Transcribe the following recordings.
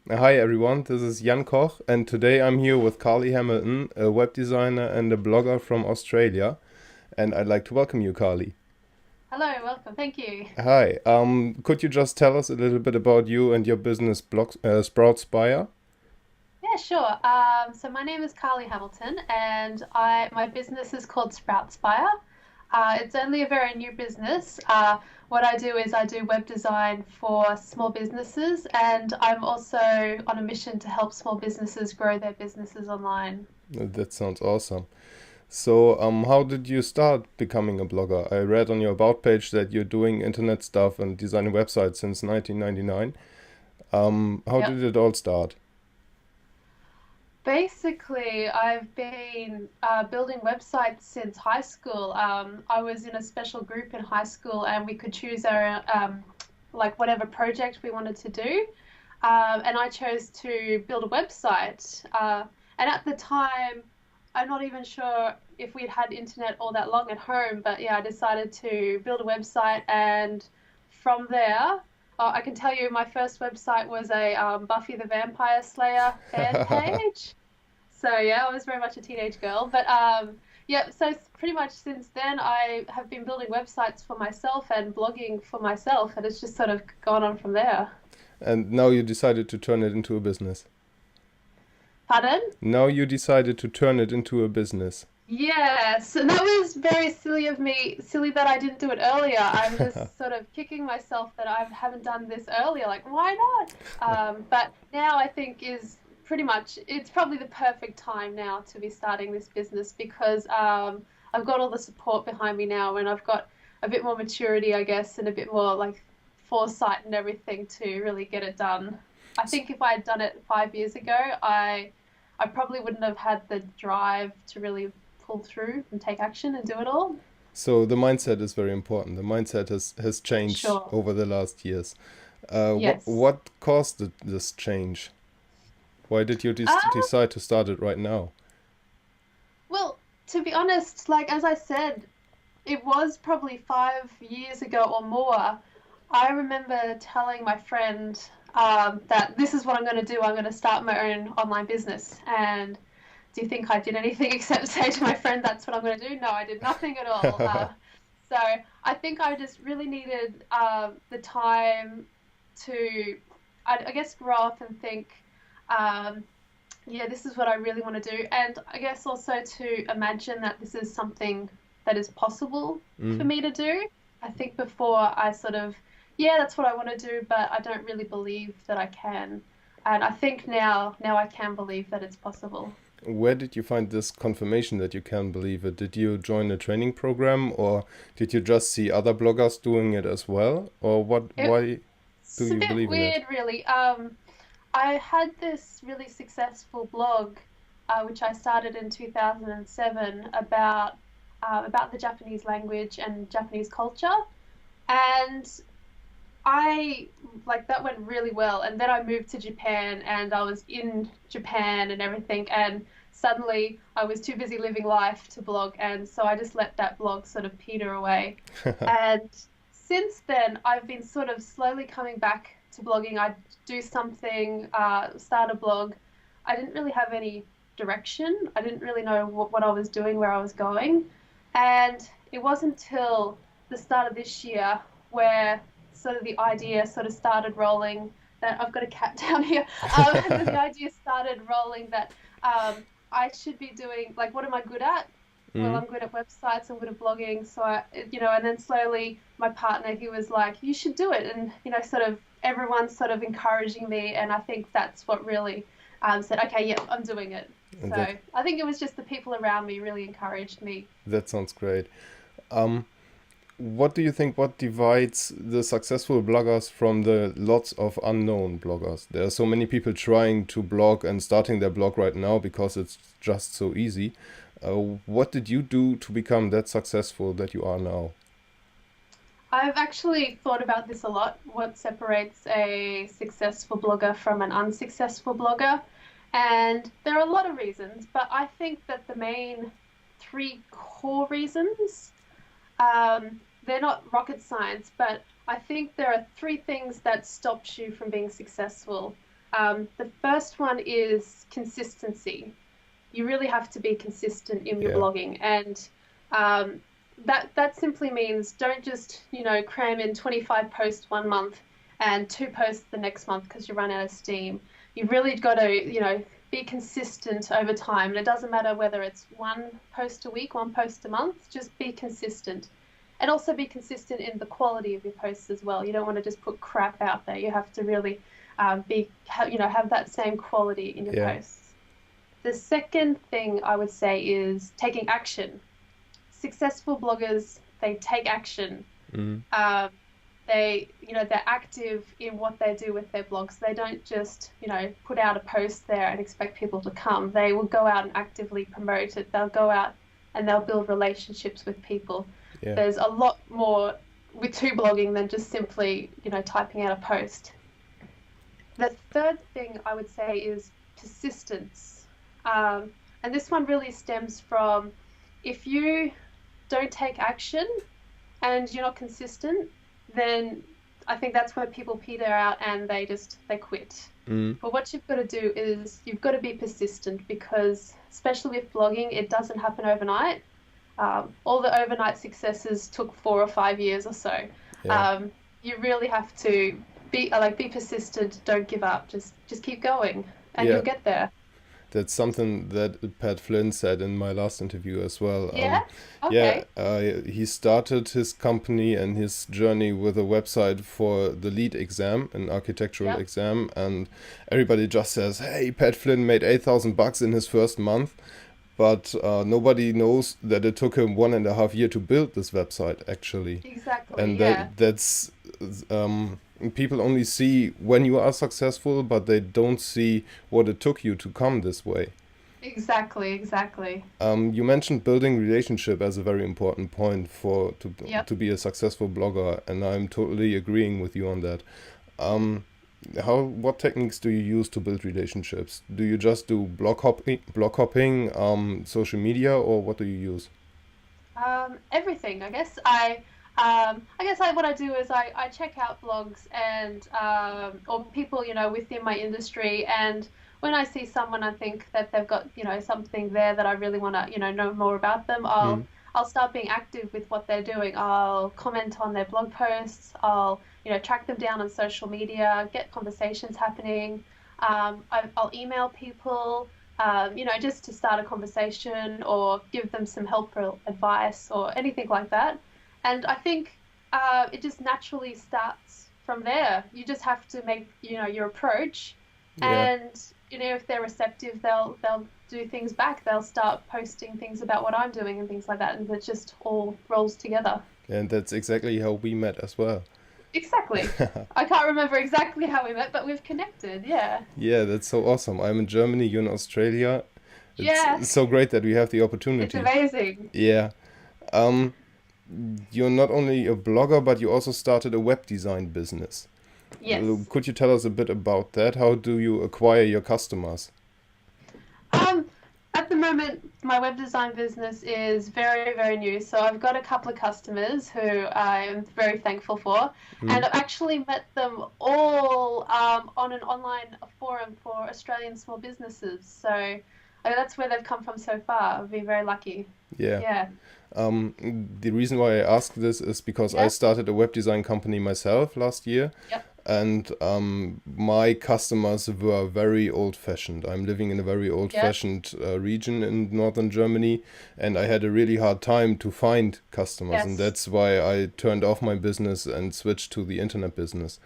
Hi everyone, this is Jan Koch, and today I'm here with Carlie Hamilton, a web designer and a blogger from Australia. And I'd like to welcome you, Carlie. Hello, welcome. Thank you. Hi, could you just tell us a little bit about you and your business blog, SproutSpire? Yeah, sure. So my name is Carlie Hamilton, and my business is called SproutSpire. It's only a very new business. What I do is I do web design for small businesses, and I'm also on a mission to help small businesses grow their businesses online. That sounds awesome. So, how did you start becoming a blogger? I read on your about page that you're doing internet stuff and designing websites since 1999. How Yep. did it all start? Basically, I've been building websites since high school. I was in a special group in high school, and we could choose our like whatever project we wanted to do. And I chose to build a website. And at the time, I'm not even sure if we'd had internet all that long at home, but yeah, I decided to build a website, and from there. I can tell you my first website was a Buffy the Vampire Slayer fan page. So yeah, I was very much a teenage girl, but yeah. So pretty much since then, I have been building websites for myself and blogging for myself, and it's just sort of gone on from there. And now you decided to turn it into a business. Pardon? Now you decided to turn it into a business. Yes, and that was very silly of me. Silly that I didn't do it earlier. I'm just sort of kicking myself that I haven't done this earlier. Like, why not? But now I think is pretty much it's probably the perfect time now to be starting this business because I've got all the support behind me now, and I've got a bit more maturity, I guess, and a bit more like foresight and everything to really get it done. I think if I had done it 5 years ago, I probably wouldn't have had the drive to really pull through and take action and do it all. So the mindset is very important. The mindset has For changed sure. over the last years. Yes. What caused this change? Why did you Uh, decide to start it right now? well, to be honest, like as I said, it was probably 5 years ago or more. I remember telling my friend that this is what I'm going to do. I'm going to start my own online business. And do you think I did anything except say to my friend, that's what I'm going to do? No, I did nothing at all. So I think I just really needed the time to, I guess, grow up and think, um, yeah, this is what I really want to do. And I guess also to imagine that this is something that is possible for Mm. me to do. I think before I sort of, yeah, that's what I want to do, but I don't really believe that I can. And I think now I can believe that it's possible. Where did you find this confirmation that you can believe it? Did you join a training program, or did you just see other bloggers doing it as well? Or what? Why do It's a you bit believe in it? weird, really. I had this really successful blog, which I started in 2007 about the Japanese language and Japanese culture, and I like that went really well. And then I moved to Japan, and I was in Japan and everything, and suddenly I was too busy living life to blog, and so I just let that blog sort of peter away. And since then, I've been sort of slowly coming back to blogging. I'd do something, start a blog. I didn't really have any direction. I didn't really know what I was doing, where I was going. And it wasn't until the start of this year where sort of the idea sort of started rolling that I've got a cat down here. The idea started rolling that I should be doing, like, what am I good at? Well, Mm. I'm good at websites, I'm good at blogging. So and then slowly my partner, he was like, you should do it. And, sort of everyone's sort of encouraging me. And I think that's what really said, okay, yeah, I'm doing it. And So I think it was just the people around me really encouraged me. that sounds great. Um, what do you think? What divides the successful bloggers from the lots of unknown bloggers? There are so many people trying to blog and starting their blog right now because it's just so easy. What did you do to become that successful that you are now? I've actually thought about this a lot. What separates a successful blogger from an unsuccessful blogger? And there are a lot of reasons, but I think that the main three core reasons, they're not rocket science, but I think there are three things that stops you from being successful. The first one is consistency. You really have to be consistent in your Yeah. blogging, and um, that simply means don't just cram in 25 posts one month and 2 posts the next month because you run out of steam. You've really got to be consistent over time, and it doesn't matter whether it's 1 post a week, 1 post a month. Just be consistent, and also be consistent in the quality of your posts as well. You don't want to just put crap out there. You have to really have that same quality in your Yeah. posts. The second thing I would say is taking action. Successful bloggers, they take action. Mm. Um, they're active in what they do with their blogs. They don't just, put out a post there and expect people to come. They will go out and actively promote it. They'll go out and they'll build relationships with people. Yeah. There's a lot more to blogging than just simply, typing out a post. The third thing I would say is persistence. And this one really stems from if you don't take action and you're not consistent, then I think that's where people peter out and they quit. Mm. But what you've got to do is you've got to be persistent, because especially with blogging, it doesn't happen overnight. All the overnight successes took 4 or 5 years or so. Yeah. You really have to be persistent. Don't give up. Just keep going, and Yeah. you'll get there. That's something that Pat Flynn said in my last interview as well. Yeah. Yeah, Okay. he started his company and his journey with a website for the lead exam, an architectural Yeah. exam, and everybody just says, "Hey, Pat Flynn made $8,000 in his first month," but nobody knows that it took him 1.5 years to build this website actually, Exactly. and Yeah. that's people only see when you are successful, but they don't see what it took you to come this way. Exactly. Exactly. You mentioned building relationship as a very important point Yep. to be a successful blogger, and I'm totally agreeing with you on that. Um, what techniques do you use to build relationships? Do you just do blog hopping, social media, or what do you use? Everything, I guess. What I do is I check out blogs and or people, within my industry, and when I see someone I think that they've got, something there that I really want to, know more about them, Mm. I'll start being active with what they're doing. I'll comment on their blog posts. I'll, track them down on social media, get conversations happening. I'll email people, just to start a conversation or give them some helpful advice or anything like that. And I think it just naturally starts from there. You just have to make, your approach, Yeah. and if they're receptive, they'll do things back. They'll start posting things about what I'm doing and things like that, and it just all rolls together. And that's exactly how we met as well. Exactly. I can't remember exactly how we met, but we've connected. Yeah. Yeah, that's so awesome. I'm in Germany, you're in Australia. Yeah. It's so great that we have the It's opportunity. amazing. Yeah. Um, you're not only a blogger, but you also started a web design business. Yes. Could you tell us a bit about that? How do you acquire your customers? Um, at the moment, my web design business is very, very new. So I've got a couple of customers who I am very thankful for. Mm. And I've actually met them all on an online forum for Australian small businesses. So that's where they've come from so far. I've been very lucky. Yeah. Yeah. The reason why I ask this is because I Yeah. started a web design company myself last year, Yep. and my customers were very old-fashioned. I'm living in a very Yep. old-fashioned region in northern Germany, and I had a really hard time to find customers, and Yes. that's why I turned off my business and switched to the internet business.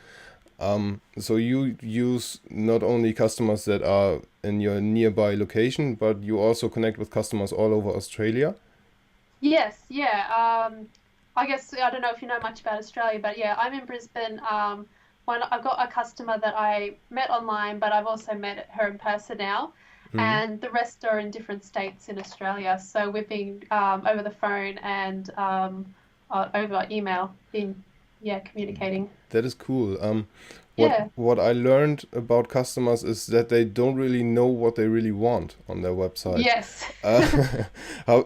So you use not only customers that are in your nearby location, but you also connect with customers all over Australia. Yes, yeah. I guess I don't know if you know much about Australia, but yeah, I'm in Brisbane. I've got a customer that I met online, but I've also met her in person now, Mm. and the rest are in different states in Australia. So we've been over the phone and over email, been communicating. That is cool. Yeah. What I learned about customers is that they don't really know what they really want on their website. Yes. Uh, how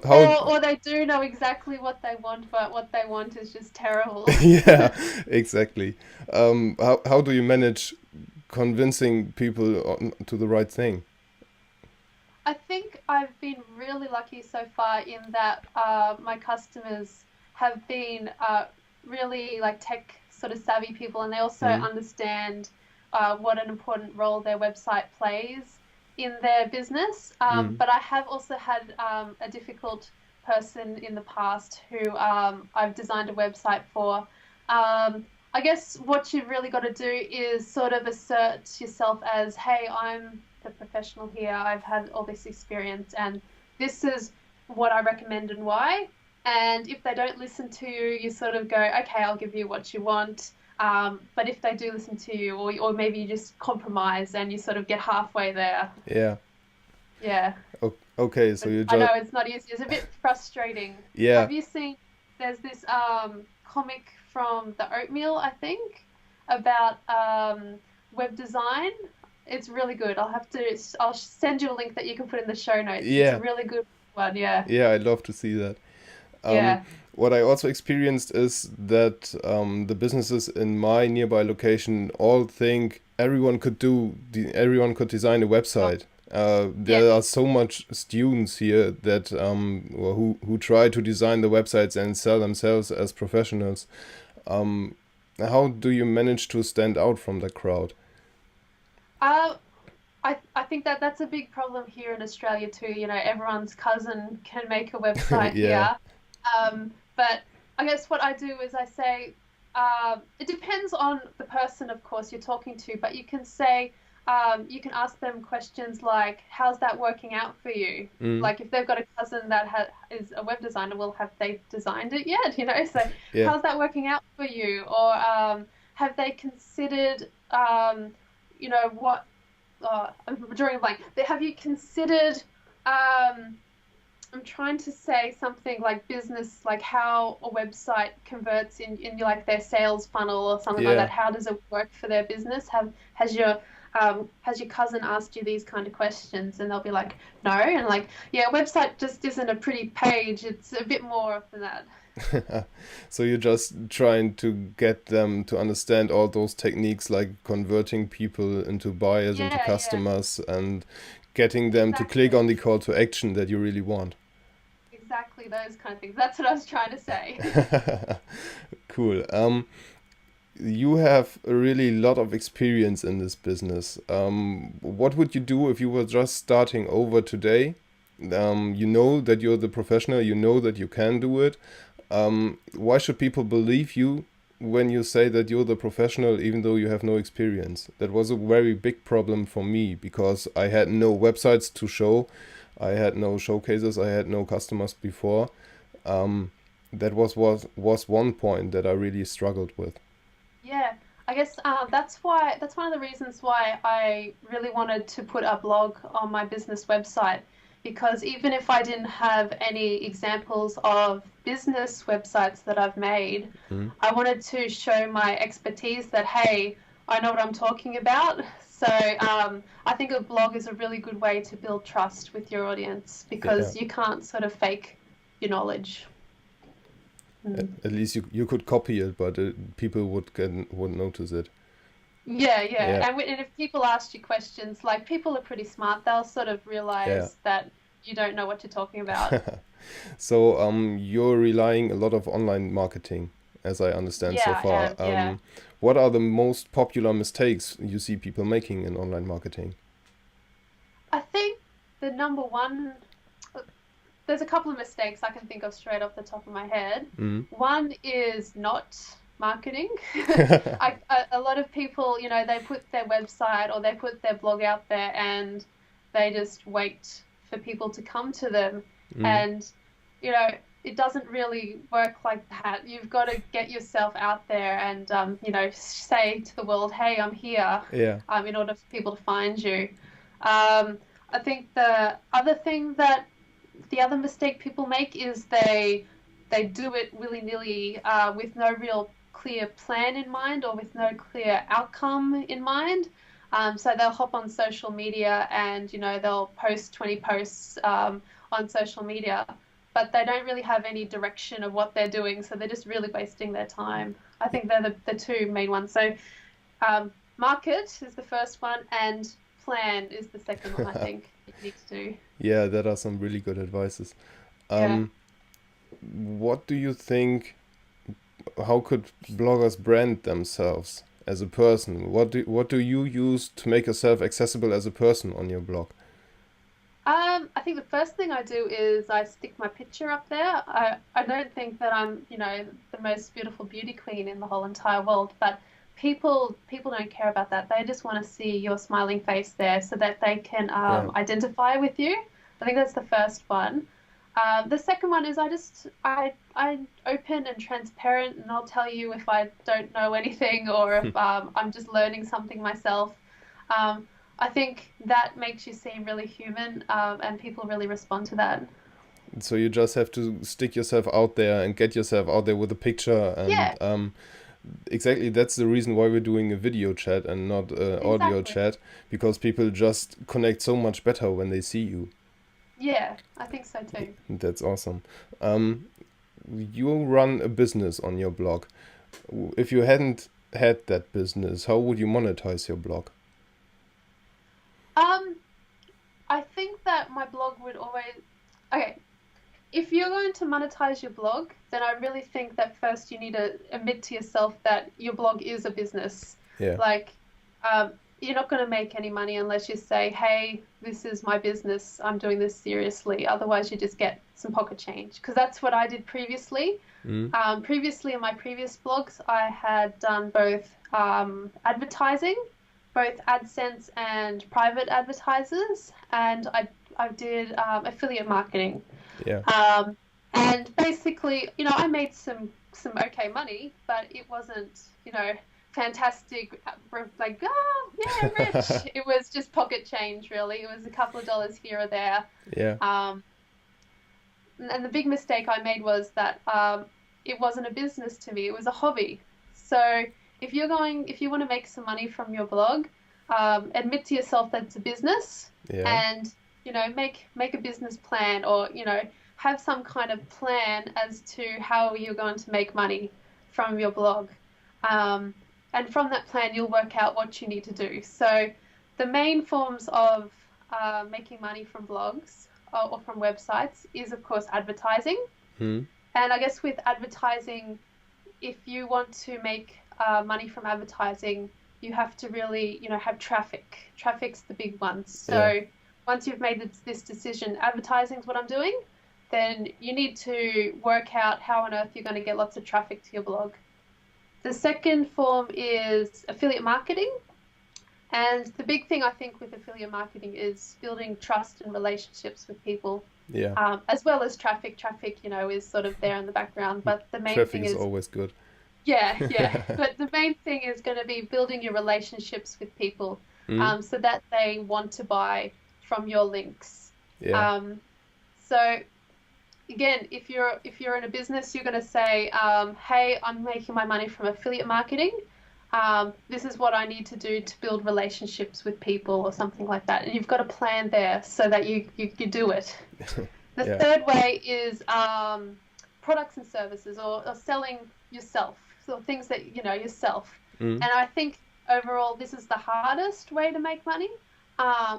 Or they do know exactly what they want, but what they want is just terrible. yeah, exactly. How do you manage convincing people to the right thing. I think I've been really lucky so far in that my customers have been really like tech sort of savvy people, and they also Mm, understand what an important role their website plays in their business. mm, But I have also had a difficult person in the past who I've designed a website for. I guess what you've really got to do is sort of assert yourself as, hey, I'm the professional here. I've had all this experience, and this is what I recommend and why. And if they don't listen to you, you sort of go, okay, I'll give you what you want. But if they do listen to you, or maybe you just compromise and you sort of get halfway there. yeah. Yeah. Okay, so But you I just know it's not easy. It's a bit frustrating. yeah. Have you seen, there's this comic from the Oatmeal, I think, about web design. It's really good. I'll send you a link that you can put in the show notes. It's a Yeah. really good one. Yeah. Yeah, I'd love to see that. Um, Yeah. what I also experienced is that the businesses in my nearby location all think everyone could design a Oh, website. yeah. There are so much students here that who try to design the websites and sell themselves as professionals. Um, how do you manage to stand out from the crowd? Uh, I think that that's a big problem here in Australia too. You know, everyone's cousin can make a website Yeah, here. But I guess what I do is I say, it depends on the person, of course, you're talking to, but you can say, you can ask them questions like, how's that working out for you? mm, Like if they've got a cousin that is a web designer, well, have they designed it yet? You know, so yeah, how's that working out for you? Or have they considered, you know, what, I'm drawing a blank, but have you considered, um, I'm trying to say something like business, like how a website converts in like their sales funnel or something like yeah. that. How does it work for their business? Has your cousin asked you these kind of questions? And they'll be like, no. And like, yeah, a website just isn't a pretty page. It's a bit more than that. So you're just trying to get them to understand all those techniques like converting people into buyers, into Yeah, yeah, customers, and getting them to click exactly. on the call to action that you really want. Exactly those kind of things. That's what I was trying to say. Cool. You have a really lot of experience in this business. What would you do if you were just starting over today? You know that you're the professional, you know that you can do it. Why should people believe you when you say that you're the professional, even though you have no experience? That was a very big problem for me because I had no websites to show, I had no showcases, I had no customers before. Um, that was one point that I really struggled with. Yeah, I guess that's one of the reasons why I really wanted to put a blog on my business website because even if I didn't have any examples of business websites that I've made, Mm, I wanted to show my expertise that hey, I know what I'm talking about. So I think a blog is a really good way to build trust with your audience yeah. because you can't sort of fake your knowledge. Mm. At least you could copy it, but people would notice it. Yeah, yeah. Yeah, And if people ask you questions, like people are pretty smart, they'll sort of yeah. realize that you don't know what you're talking about. So you're relying a lot of online marketing, as I understand so Yeah, I far. am. Yeah. What are the most popular mistakes you see people making in online marketing? I think the number one, there's a couple of mistakes I can think of straight off the top of my head. Mm. One is not marketing. A lot of people, you know, they put their website or they put their blog out there and they just wait for people to come to them. Mm. And, you know, it doesn't really work like that. You've got to get yourself out there and, you know, say to the world, hey, I'm here, Yeah. in order for people to find you. I think the other mistake people make is they do it willy-nilly with no real clear plan in mind or with no clear outcome in mind. So they'll hop on social media and you know they'll post 20 posts on social media, but they don't really have any direction of what they're doing. So they're just really wasting their time. I think they're the two main ones. So market is the first one, and plan is the second one, I think you need to do. Yeah, that are some really good advices. Yeah. Um, what do you think? How could bloggers brand themselves as a person? What do you use to make yourself accessible as a person on your blog? I think the first thing I do is I stick my picture up there. I don't think that I'm, the most beautiful beauty queen in the whole entire world, but people don't care about that. They just want to see your smiling face there so that they can Yeah. identify with you. I think that's the first one. The second one is I'm open and transparent, and I'll tell you if I don't know anything or if I'm just learning something myself. Um, I think that makes you seem really human, and people really respond to that. So you just have to stick yourself out there and get yourself out there with a picture, and Yeah, exactly that's the reason why we're doing a video chat and not audio exactly. chat, because people just connect so much better when they see you. Yeah, I think so too. That's awesome. Um, you run a business on your blog. If you hadn't had that business, how would you monetize your blog? Um, I think that my blog would always, okay, if you're going to monetize your blog, then I really think that first you need to admit to yourself that your blog is a business. Yeah, Like, you're not going to make any money unless you say, hey, this is my business. I'm doing this seriously. Otherwise, you just get some pocket change. Because that's what I did previously. mm, Previously, in my previous blogs, I had done both advertising, both AdSense and private advertisers, and I did affiliate marketing. yeah, Um, and basically, I made some okay money, but it wasn't, fantastic, like, oh, yeah, rich. It was just pocket change, really. It was a couple of dollars here or there. yeah, Um, and the big mistake I made was that it wasn't a business to me, it was a hobby. So if you want to make some money from your blog, admit to yourself that it's a business, yeah, and make a business plan, or have some kind of plan as to how you're going to make money from your blog. Um, and from that plan, you'll work out what you need to do. So the main forms of making money from blogs or from websites is, of course, advertising. mm, And I guess with advertising, if you want to make money from advertising, you have to really, have traffic. Traffic's the big one. yeah, So once you've made this decision, advertising is what I'm doing, then you need to work out how on earth you're going to get lots of traffic to your blog. The second form is affiliate marketing. And the big thing I think with affiliate marketing is building trust and relationships with people, yeah. as well as traffic. Traffic, is sort of there in the background, but the main Traffic thing is is, always good. yeah, yeah. But the main thing is going to be building your relationships with people, Mm, so that they want to buy from your links. yeah, Um, so again, if you're in a business, you're going to say, "Hey, I'm making my money from affiliate marketing. This is what I need to do to build relationships with people," or something like that. And you've got a plan there so that you do it. The yeah, third way is products and services, or selling yourself, so things that yourself. mm, And I think overall this is the hardest way to make money,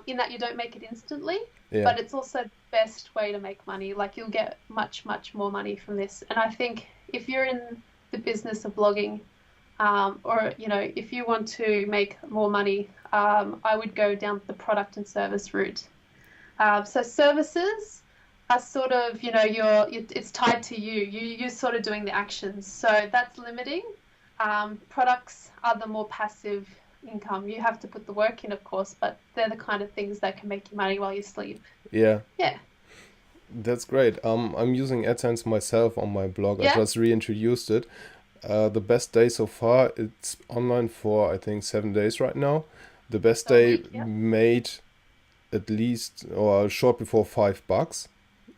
in that you don't make it instantly, yeah, but it's also the best way to make money. Like, you'll get much, much more money from this. And I think if you're in the business of blogging, or if you want to make more money, I would go down the product and service route. So services are sort of, it's tied to you. You're sort of doing the actions. So that's limiting. Products are the more passive income. You have to put the work in, of course, but they're the kind of things that can make you money while you sleep. yeah. Yeah. That's great. I'm using AdSense myself on my blog. I Yeah. just reintroduced it. The best day so far, it's online for I think 7 days right now. The best So a day week. Yeah. made at least or short before $5.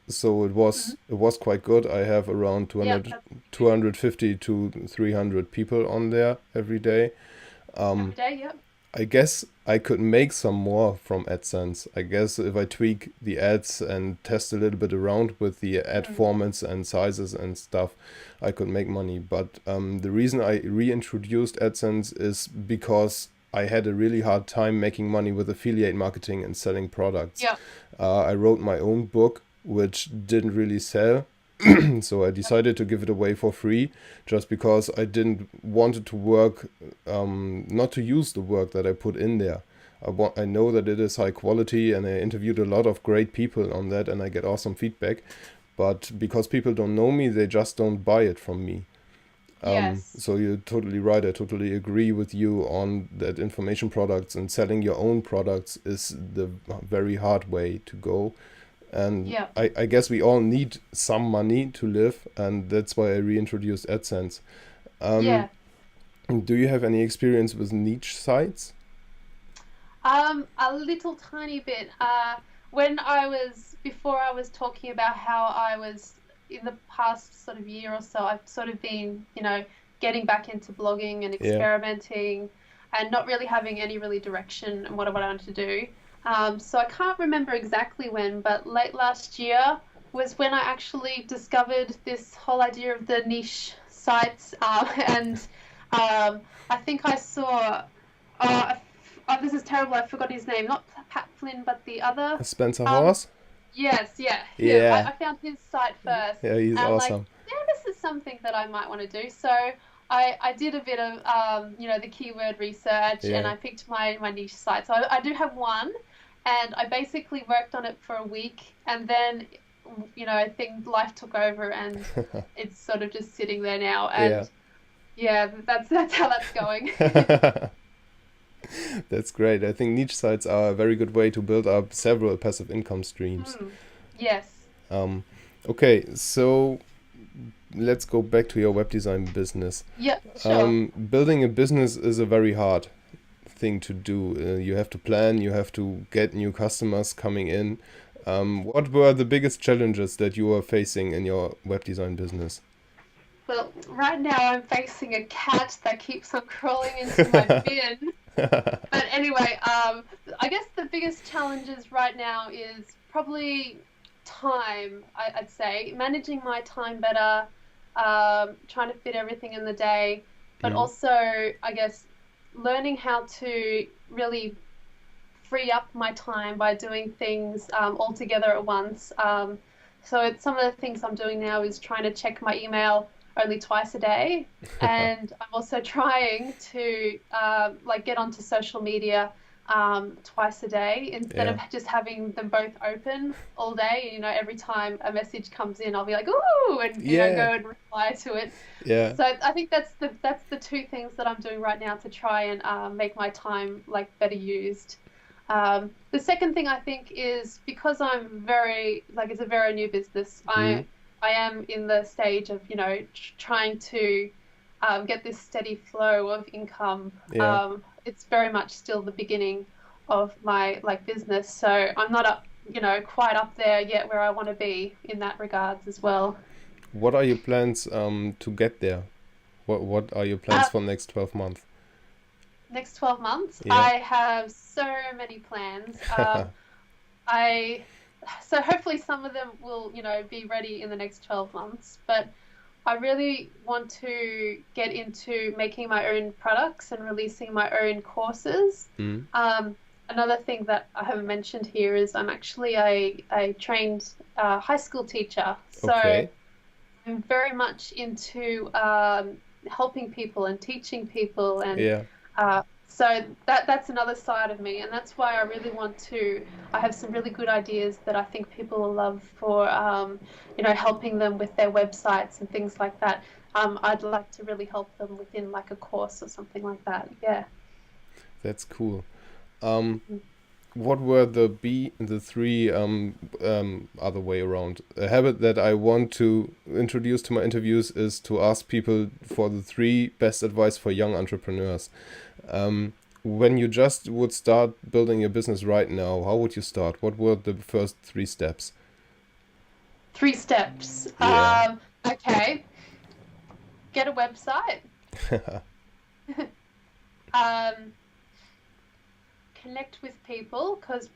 So Hmm. it was quite good. I have around Yeah. 200, That's good. 250 to 300 people on there every day. Every Um, day. Yeah. I guess I could make some more from AdSense. I guess if I tweak the ads and test a little bit around with the ad Mm. formats and sizes and stuff, I could make money. But the reason I reintroduced AdSense is because I had a really hard time making money with affiliate marketing and selling products. Yeah. I wrote my own book, which didn't really sell. So I decided to give it away for free just because I didn't want it to work, not to use the work that I put in there. I know that it is high quality, and I interviewed a lot of great people on that, and I get awesome feedback. But because people don't know me, they just don't buy it from me. Yes. So you're totally right. I totally agree with you on that. Information products and selling your own products is the very hard way to go. And Yeah. I guess we all need some money to live, and that's why I reintroduced AdSense. Um, Yeah. do you have any experience with niche sites? A little tiny bit. Before I was talking about how I was in the past sort of year or so, I've sort of been, getting back into blogging and Yeah. experimenting and not really having any really direction in what I wanted to do. So I can't remember exactly when, but late last year was when I actually discovered this whole idea of the niche sites. And I think I saw. Uh, oh, this is terrible. I forgot his name. Not Pat Flynn, but the other. Spencer Um, Horse? yes, yeah, him. Yeah. I found his site first, Yeah, he's and like, awesome. yeah, this is something that I might want to do. So I did a bit of the keyword research, and Yeah. I picked my niche site. So I do have one, and I basically worked on it for a week, and then I think life took over, and it's sort of just sitting there now. Yeah. And yeah, that's how that's going. That's great. I think niche sites are a very good way to build up several passive income streams. Mm, yes. Um, okay, so let's go back to your web design business. Yeah, sure. Building a business is a very hard thing to do. You have to plan, you have to get new customers coming in. What were the biggest challenges that you were facing in your web design business? Well, right now I'm facing a cat that keeps on crawling into my bin. But anyway, I guess the biggest challenges right now is probably time, I'd say, managing my time better, trying to fit everything in the day, but Mm, also, I guess, learning how to really free up my time by doing things all together at once. Some of the things I'm doing now is trying to check my email only twice a day, and I'm also trying to get onto social media twice a day instead of yeah, just having them both open all day. Every time a message comes in, I'll be like, "Ooh," and yeah, go and reply to it. yeah. So I think that's the two things that I'm doing right now to try and make my time like better used. The second thing I think is because I'm very like it's a very new business. Mm, I am in the stage of trying to get this steady flow of income. yeah. It's very much still the beginning of my like business, so I'm not up quite up there yet where I want to be in that regards as well. What are your plans to get there? What are your plans Uh, for next 12 months? Next 12 months, Yeah. I have so many plans. I so hopefully some of them will be ready in the next 12 months, but I really want to get into making my own products and releasing my own courses. Mm, Another thing that I haven't mentioned here is I'm actually a trained high school teacher, so okay. I'm very much into helping people and teaching people, and Yeah. so that's another side of me, and that's why I really want to. I have some really good ideas that I think people will love for, helping them with their websites and things like that. I'd like to really help them within like a course or something like that. Yeah. That's cool. Um, what were the three other way around? A habit that I want to introduce to my interviews is to ask people for the three best advice for young entrepreneurs. When you just would start building your business right now, how would you start? What were the first three steps? 3 steps. Yeah. Okay. Get a website. Um, Connect with people because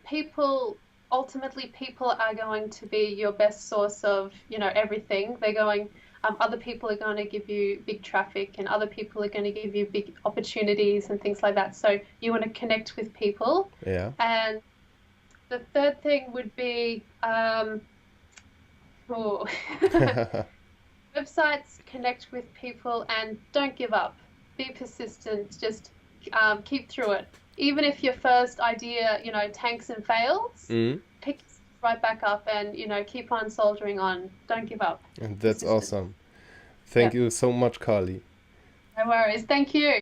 ultimately people are going to be your best source of everything. They're going Other people are going to give you big traffic, and other people are going to give you big opportunities and things like that. So you want to connect with people. Yeah. And the third thing would be oh, websites connect with people and don't give up. Be persistent. Just keep through it. Even if your first idea, tanks and fails, Mm. pick right back up and, keep on soldiering on. Don't give up. And that's Persistent. awesome. Yeah. Thank you so much, Carlie. No worries. Thank you.